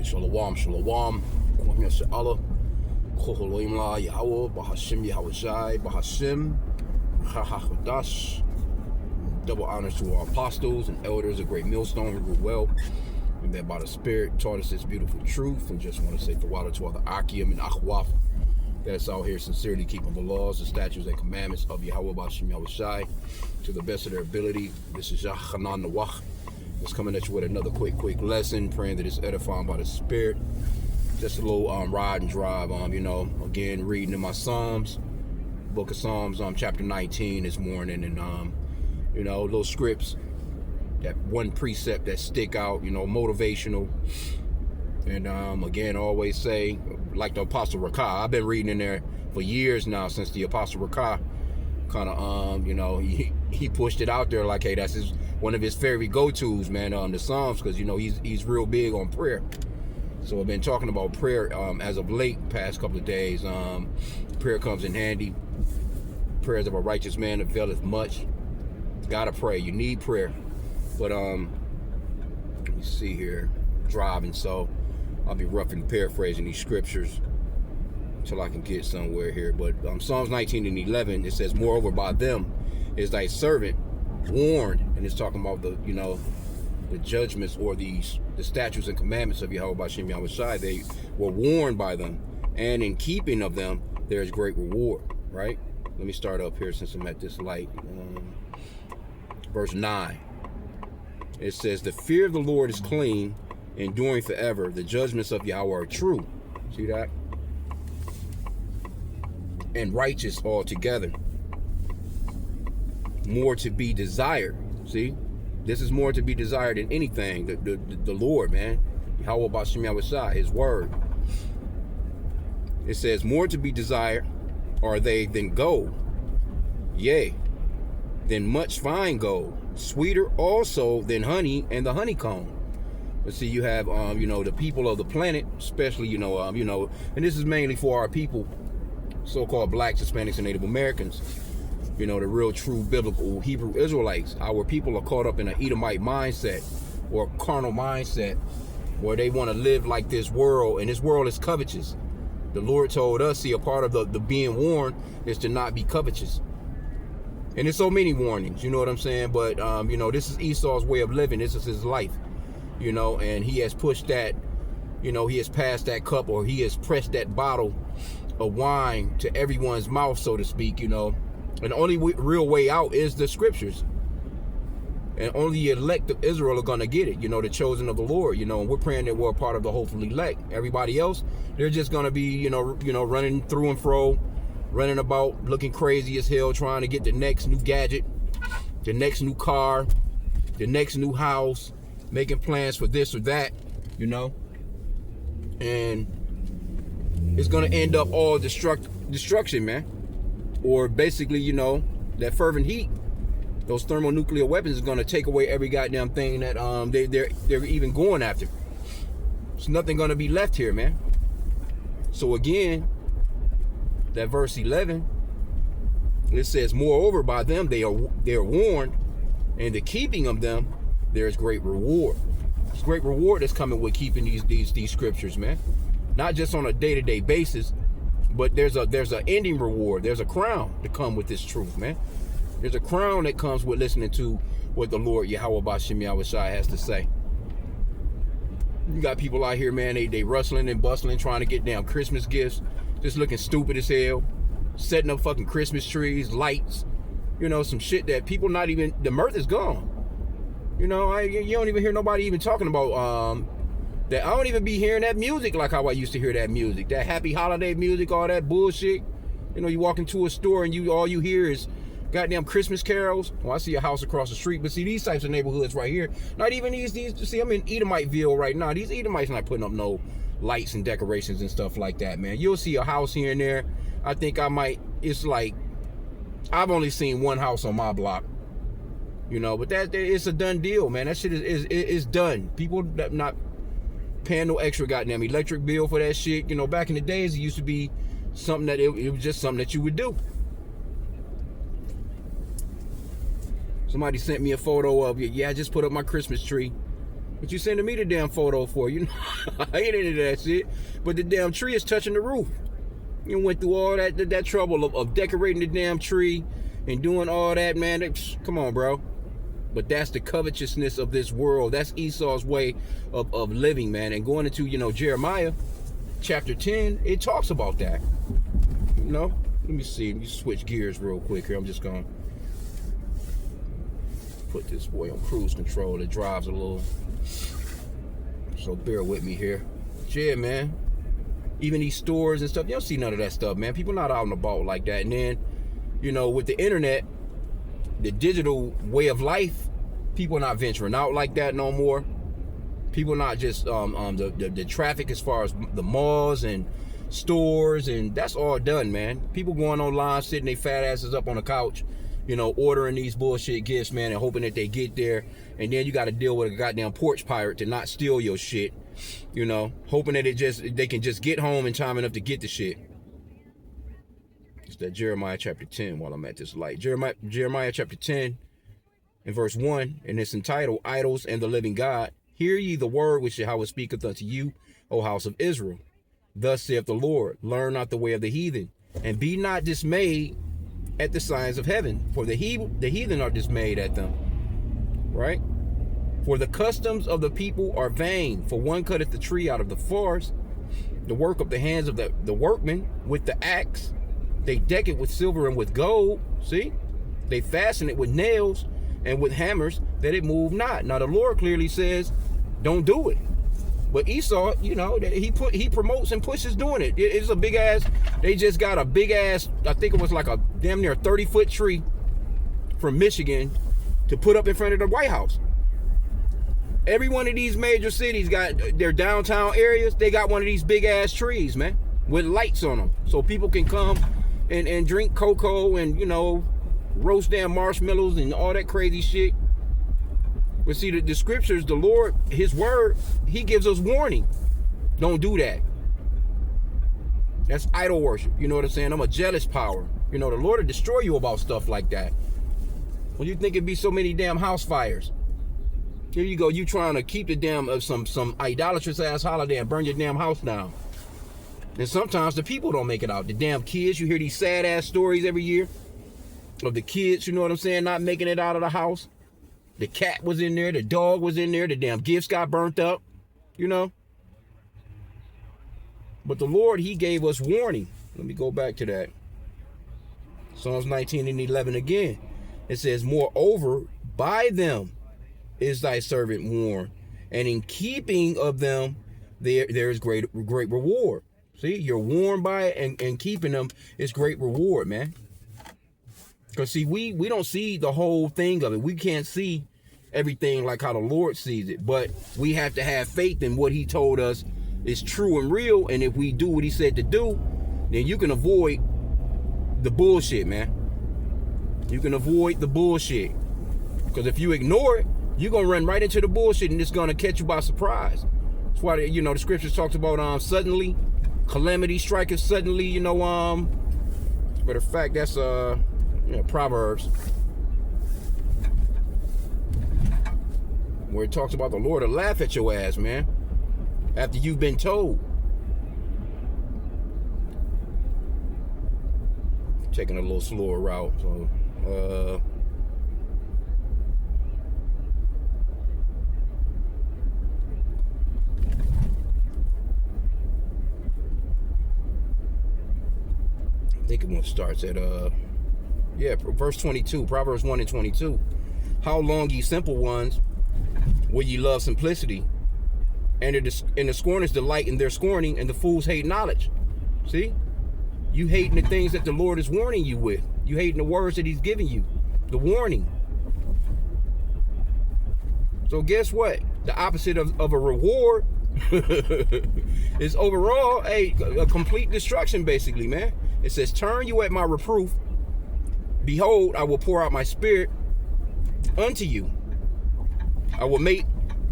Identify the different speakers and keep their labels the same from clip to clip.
Speaker 1: Shalom, shalom. Kwam Yasha'Allah. Choholoim la Yahweh, Bahashim Yahweh Shai, Bahashim, Chachachadash. Double honors to our apostles and elders, a great millstone who grew well, and that by the Spirit taught us this beautiful truth. And just want to say tawada to all the H.I.M and Akhwaf that's out here sincerely keeping the laws, the statutes, and commandments of Yahweh Bahashim Yahweh Shai to the best of their ability. This is Yachanan Nawach. It's coming at you with another quick lesson, praying that it's edifying by the Spirit. Just a little ride and drive, again, reading in my Psalms, book of Psalms, chapter 19 this morning, and, little scripts, that one precept that stick out, motivational. And, again, I always say, like the Apostle Rakah, I've been reading in there for years now, since the Apostle Rakah kind of, he pushed it out there like, hey, that's one of his favorite go-tos, man, the Psalms, because, he's real big on prayer. So I've been talking about prayer as of late, past couple of days. Prayer comes in handy. Prayers of a righteous man availeth much. Gotta pray. You need prayer. But let me see here. Driving, so I'll be roughly paraphrasing these scriptures until I can get somewhere here. But Psalms 19 and 11, it says, "Moreover, by them is thy servant warned," and it's talking about the judgments or the statutes and commandments of Yahweh B'Shem Yahweh Shai. They were warned by them, and in keeping of them there is great reward. Right? Let me start up here since I'm at this light. Verse 9. It says, "The fear of the Lord is clean, enduring forever. The judgments of Yahweh are true." See that? "And righteous altogether. More to be desired." See? This is more to be desired than anything. The Lord, man. Yahweh B'Shem Yahweh Shai, his word. It says, "More to be desired are they than gold. Yea, than much fine gold. Sweeter also than honey and the honeycomb." Let's see, you have, the people of the planet, especially, and this is mainly for our people, so-called blacks, Hispanics, and Native Americans. The real true biblical Hebrew Israelites. Our people are caught up in an Edomite mindset or carnal mindset where they want to live like this world, and this world is covetous. The Lord told us, see, a part of the being warned is to not be covetous. And there's so many warnings, you know what I'm saying? But, this is Esau's way of living. This is his life, and he has pushed that, he has passed that cup, or he has pressed that bottle of wine to everyone's mouth, so to speak, And the only real way out is the scriptures. And only the elect of Israel are going to get it, the chosen of the Lord, and we're praying that we're a part of the hopeful elect. Everybody else, they're just going to be, running through and fro, running about, looking crazy as hell, trying to get the next new gadget, the next new car, the next new house, making plans for this or that, And it's going to end up all destruction, man. Or basically, that fervent heat, those thermonuclear weapons is going to take away every goddamn thing that they're even going after. There's nothing going to be left here, man. So again, that verse 11, it says, "Moreover, by them they're warned, and the keeping of them there is great reward." There's great reward that's coming with keeping these scriptures, man. Not just on a day-to-day basis. But there's an ending reward. There's a crown to come with this truth, man. There's a crown that comes with listening to what the Lord Yahweh B'Shem Yahweh Shai has to say. You got people out here, man, they rustling and bustling, trying to get down Christmas gifts, just looking stupid as hell, setting up fucking Christmas trees, lights, some shit that people not even, the mirth is gone. You don't even hear nobody even talking about, that I don't even be hearing that music like how I used to hear that music. That happy holiday music, all that bullshit. You walk into a store and all you hear is goddamn Christmas carols. Well, I see a house across the street, but see these types of neighborhoods right here. Not even these. See, I'm in Edomiteville right now. These Edomites not putting up no lights and decorations and stuff like that, man. You'll see a house here and there. I think it's like, I've only seen one house on my block. But it's a done deal, man. That shit is done. People that not paying no extra goddamn electric bill for that shit. Back in the days, it used to be something that it was just something that you would do. Somebody sent me a photo of, I just put up my Christmas tree. What you sending me the damn photo for? You know, I ain't into that shit. But the damn tree is touching the roof. You went through all that trouble of decorating the damn tree and doing all that, man. Come on, bro. But that's the covetousness of this world. That's Esau's way of living, man. And going into, Jeremiah chapter 10, it talks about that. Let me see. Let me switch gears real quick here. I'm just going to put this boy on cruise control. It drives a little. So bear with me here. Yeah, man. Even these stores and stuff, you don't see none of that stuff, man. People not out and about like that. And then, with the internet, the digital way of life, people not venturing out like that no more. People not just the traffic as far as the malls and stores, and that's all done, man. People going online, sitting their fat asses up on the couch, ordering these bullshit gifts, man, and hoping that they get there. And then you got to deal with a goddamn porch pirate to not steal your shit, hoping that they can just get home in time enough to get the shit. It's that Jeremiah chapter 10 while I'm at this light. Jeremiah chapter 10 and verse 1, and it's entitled, Idols and the Living God. Hear ye the word which Yahweh speaketh unto you, O house of Israel. Thus saith the Lord, learn not the way of the heathen, and be not dismayed at the signs of heaven, for the heathen are dismayed at them. Right? For the customs of the people are vain, for one cutteth the tree out of the forest, the work of the hands of the workmen with the axe. They deck it with silver and with gold. See? They fasten it with nails and with hammers, that it move not. Now the Lord clearly says, don't do it. But Esau, he promotes and pushes doing it. It's a big ass. They just got a big ass. I think it was like a damn near 30-foot tree from Michigan to put up in front of the White House. Every one of these major cities got their downtown areas. They got one of these big ass trees, man, with lights on them, so people can come and drink cocoa and roast damn marshmallows and all that crazy shit. But see, the scriptures, the Lord, his word, he gives us warning. Don't do that. That's idol worship. You know what I'm saying? I'm a jealous power. The Lord will destroy you about stuff like that. When you think it'd be so many damn house fires. Here you go, you trying to keep the damn some idolatrous ass holiday and burn your damn house down. And sometimes the people don't make it out. The damn kids, you hear these sad ass stories every year of the kids, you know what I'm saying, not making it out of the house. The cat was in there, the dog was in there, the damn gifts got burnt up, But the Lord, he gave us warning. Let me go back to that. Psalms 19 and 11 again. It says, moreover, by them is thy servant warned, and in keeping of them there is great reward. See, you're warned by it, and keeping them is great reward, man. Because see, we don't see the whole thing of it. We can't see everything like how the Lord sees it, but we have to have faith in what he told us is true and real. And if we do what he said to do, then you can avoid the bullshit, man. You can avoid the bullshit. Because if you ignore it, you're going to run right into the bullshit, and it's going to catch you by surprise. That's why, the scriptures talks about suddenly, calamity striketh suddenly, matter of fact, that's Proverbs, where it talks about the Lord will laugh at your ass, man, after you've been told. Taking a little slower route, so I think it starts at verse 22, Proverbs 1 and 22. How long, ye simple ones, will ye love simplicity? And the scorners delight in their scorning, and the fools hate knowledge. See? You hating the things that the Lord is warning you with. You hating the words that he's giving you. The warning. So guess what? The opposite of a reward is overall a complete destruction, basically, man. It says, turn you at my reproof. Behold, I will pour out my spirit unto you. I will make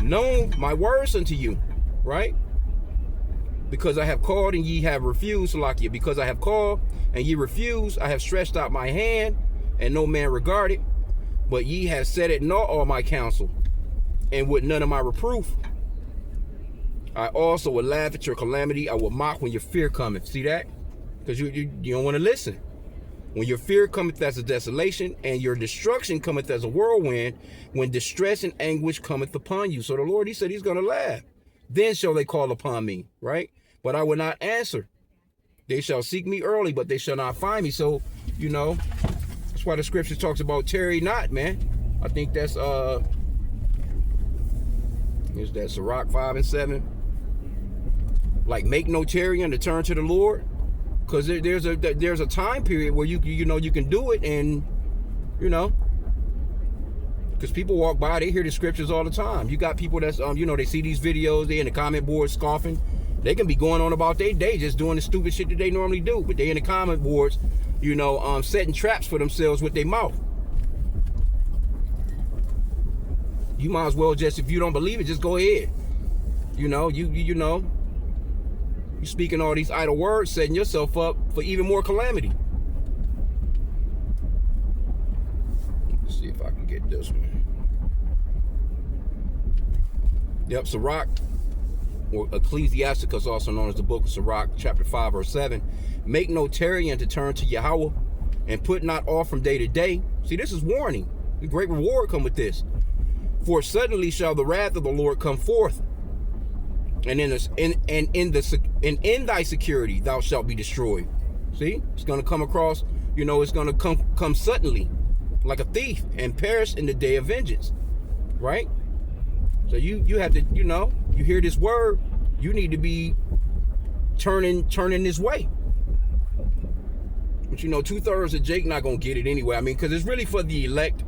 Speaker 1: known my words unto you, right? Because I have called and ye have refused, Salakia. Because I have called and ye refused, I have stretched out my hand, and no man regarded. But ye have set at naught all my counsel, and with none of my reproof. I also will laugh at your calamity. I will mock when your fear cometh. See that? Because you don't want to listen. When your fear cometh as a desolation, and your destruction cometh as a whirlwind, when distress and anguish cometh upon you. So the Lord, he said he's going to laugh. Then shall they call upon me, right? But I will not answer. They shall seek me early, but they shall not find me. So, that's why the scripture talks about tarry not, man. I think that's is that Sirach 5 and 7. Like, make no tarrying to turn to the Lord. Because there's a time period where you can do it, and because people walk by, they hear the scriptures all the time. You got people that's they see these videos, they in the comment boards scoffing. They can be going on about their day, just doing the stupid shit that they normally do, but they in the comment boards, setting traps for themselves with their mouth. You might as well just, if you don't believe it, just go ahead. You speaking all these idle words, setting yourself up for even more calamity. Let's see if I can get this one. Yep, Sirach, or Ecclesiasticus, also known as the book of Sirach, chapter 5, verse 7. Make no tarrying to turn to Yahweh, and put not off from day to day. See, this is warning. The great reward come with this. For suddenly shall the wrath of the Lord come forth, and in thy security thou shalt be destroyed. See, it's gonna come across. It's gonna come suddenly, like a thief, and perish in the day of vengeance. Right? So you have to, you hear this word, you need to be turning this way. But 2/3 of Jake not gonna get it anyway. I mean, because it's really for the elect.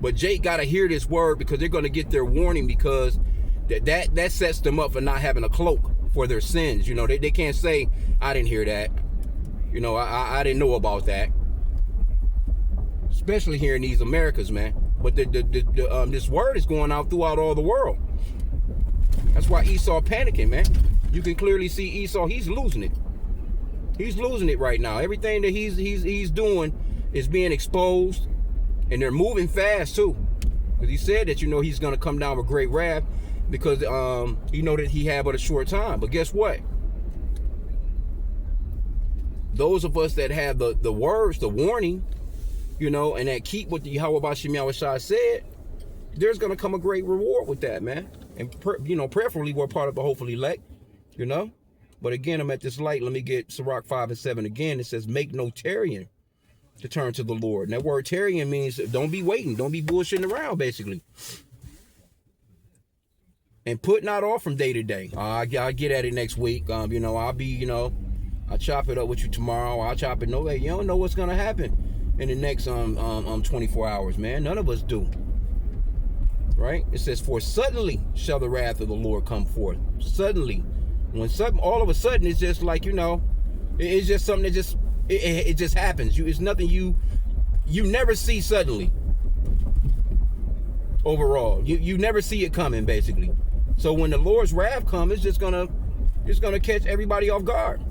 Speaker 1: But Jake gotta hear this word, because they're gonna get their warning, because that sets them up for not having a cloak for their sins. They can't say, I didn't hear that. I didn't know about that. Especially here in these Americas, man. But this word is going out throughout all the world. That's why Esau panicking, man. You can clearly see Esau, he's losing it. He's losing it right now. Everything that he's doing is being exposed, and they're moving fast too. Because he said that he's going to come down with great wrath, because that he had but a short time. But guess what? Those of us that have the words, the warning, and that keep what the Yahweh Bashim Yahushua said, there's going to come a great reward with that, man. And, prayerfully, we're part of the hopefully elect, But again, I'm at this light. Let me get Sirach 5 and 7 again. It says, make no tarrying to turn to the Lord. And that word tarrying means don't be waiting. Don't be bullshitting around, basically. And put not off from day to day. I'll get at it next week. I'll be, I'll chop it up with you tomorrow. I'll chop it. No way. You don't know what's going to happen in the next 24 hours, man. None of us do. Right? It says, for suddenly shall the wrath of the Lord come forth. Suddenly. When all of a sudden, it's just like, it's just something that just, it just happens. It's nothing you never see suddenly. Overall, you never see it coming, basically. So when the Lord's wrath comes, it's just gonna catch everybody off guard.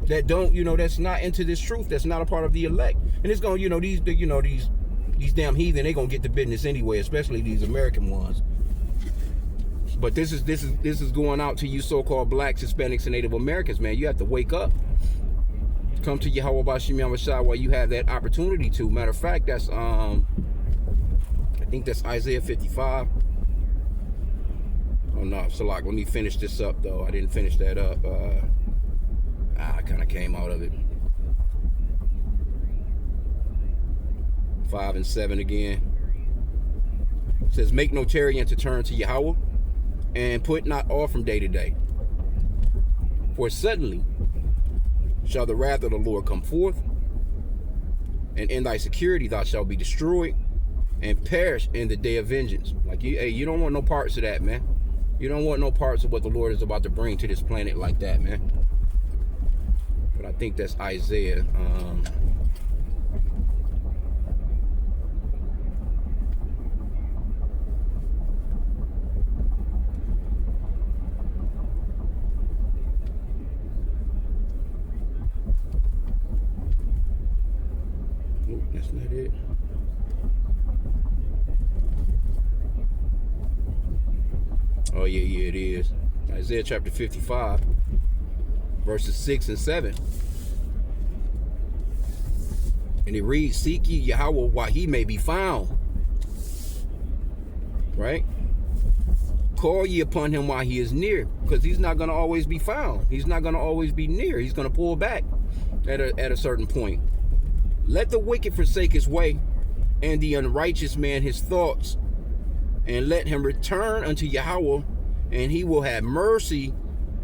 Speaker 1: That don't, that's not into this truth. That's not a part of the elect. And it's gonna, these damn heathen, they gonna get the business anyway, especially these American ones. But this is going out to you so-called blacks, Hispanics, and Native Americans, man. You have to wake up. Come to Yahweh Bashim Yahushua while you have that opportunity to. Matter of fact, that's I think that's Isaiah 55. Oh no, Salak, let me finish this up though. I didn't finish that up. I kind of came out of it. 5 and 7 again. It says, make no tarrying to turn to Yahweh, and put not off from day to day. For suddenly shall the wrath of the Lord come forth, and in thy security thou shalt be destroyed, and perish in the day of vengeance. Like, you don't want no parts of that, man. You don't want no parts of what the Lord is about to bring to this planet like that, man. But I think that's Isaiah. Nope, that's not it. Oh, yeah, it is. Isaiah chapter 55, verses 6 and 7. And it reads, seek ye Yahweh while he may be found. Right? Call ye upon him while he is near, because he's not going to always be found. He's not going to always be near. He's going to pull back at a certain point. Let the wicked forsake his way, and the unrighteous man his thoughts, and let him return unto Yahweh, and he will have mercy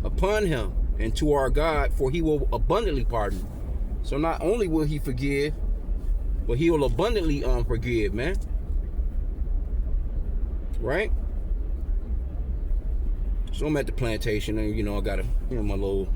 Speaker 1: upon him, and to our God, for he will abundantly pardon. So not only will he forgive, but he will abundantly forgive, man. Right? So I'm at the plantation, and I got my little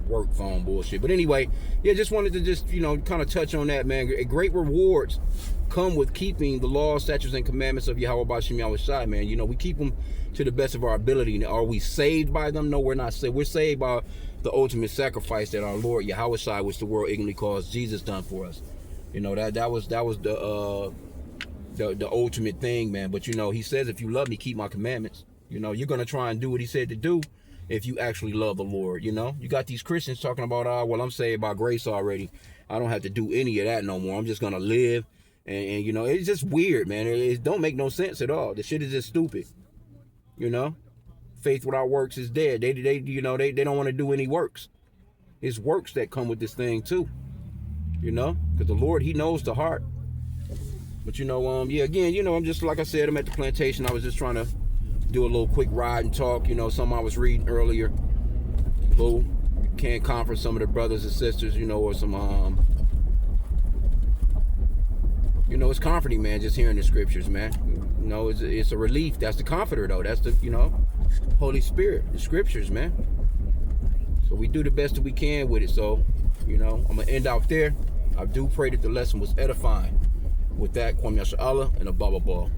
Speaker 1: work phone bullshit. But anyway, yeah, just wanted to kind of touch on that, man. Great rewards come with keeping the laws, statutes, and commandments of Yahweh H.I.M, man. We keep them to the best of our ability. Are we saved by them? No, we're not saved. We're saved by the ultimate sacrifice that our Lord Yahweh, which the world ignorantly calls Jesus, done for us. That was the ultimate thing, man. But he says, if you love me, keep my commandments. You're gonna try and do what he said to do if you actually love the Lord. You got these Christians talking about, well, I'm saved by grace already. I don't have to do any of that no more. I'm just gonna live, and it's just weird, man. It don't make no sense at all. The shit is just stupid. Faith without works is dead. They don't want to do any works. It's works that come with this thing too. Because the Lord, he knows the heart. But yeah, again, I'm just, like I said, I'm at the plantation. I was just trying to do a little quick ride and talk, something I was reading earlier. Little can't comfort some of the brothers and sisters, or some it's comforting, man, just hearing the scriptures, man. It's a relief. That's the comforter, though. That's the Holy Spirit, the scriptures, man. So we do the best that we can with it. So I'm gonna end out there. I do pray that the lesson was edifying. With that, Kwame Yasha Allah and a Baba Ball.